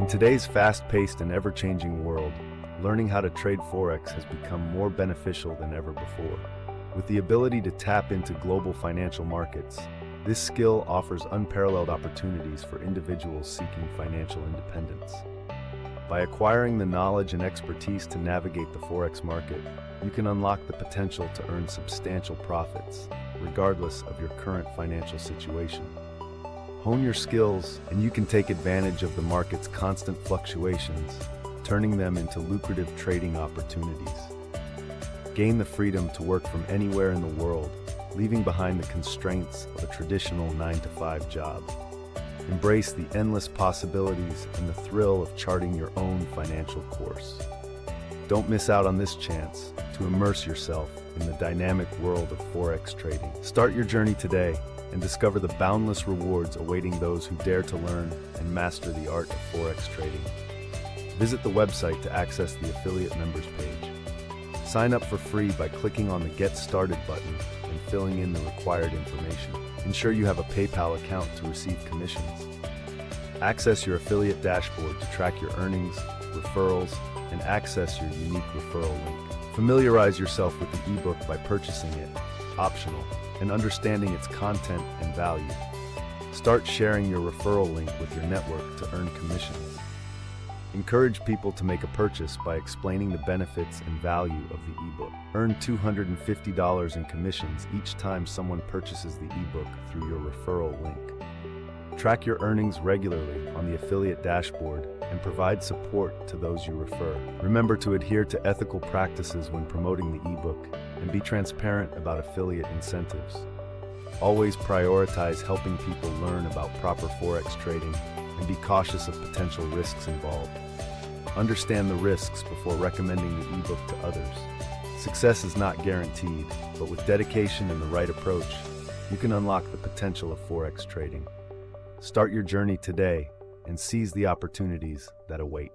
In today's fast-paced and ever-changing world, learning how to trade Forex has become more beneficial than ever before. With the ability to tap into global financial markets, this skill offers unparalleled opportunities for individuals seeking financial independence. By acquiring the knowledge and expertise to navigate the Forex market, you can unlock the potential to earn substantial profits, regardless of your current financial situation. Hone your skills, and you can take advantage of the market's constant fluctuations, turning them into lucrative trading opportunities. Gain the freedom to work from anywhere in the world, leaving behind the constraints of a traditional 9-to-5 job. Embrace the endless possibilities and the thrill of charting your own financial course. Don't miss out on this chance to immerse yourself in the dynamic world of Forex trading. Start your journey today and discover the boundless rewards awaiting those who dare to learn and master the art of Forex trading. Visit the website to access the affiliate members page. Sign up for free by clicking on the Get Started button and filling in the required information. Ensure you have a PayPal account to receive commissions. Access your affiliate dashboard to track your earnings, referrals, and access your unique referral link. Familiarize yourself with the ebook by purchasing it, optional, and understanding its content and value. Start sharing your referral link with your network to earn commissions. Encourage people to make a purchase by explaining the benefits and value of the ebook. Earn $250 in commissions each time someone purchases the ebook through your referral link. Track your earnings regularly on the affiliate dashboard and provide support to those you refer. Remember to adhere to ethical practices when promoting the ebook and be transparent about affiliate incentives. Always prioritize helping people learn about proper Forex trading and be cautious of potential risks involved. Understand the risks before recommending the ebook to others. Success is not guaranteed, but with dedication and the right approach, you can unlock the potential of Forex trading. Start your journey today and seize the opportunities that await.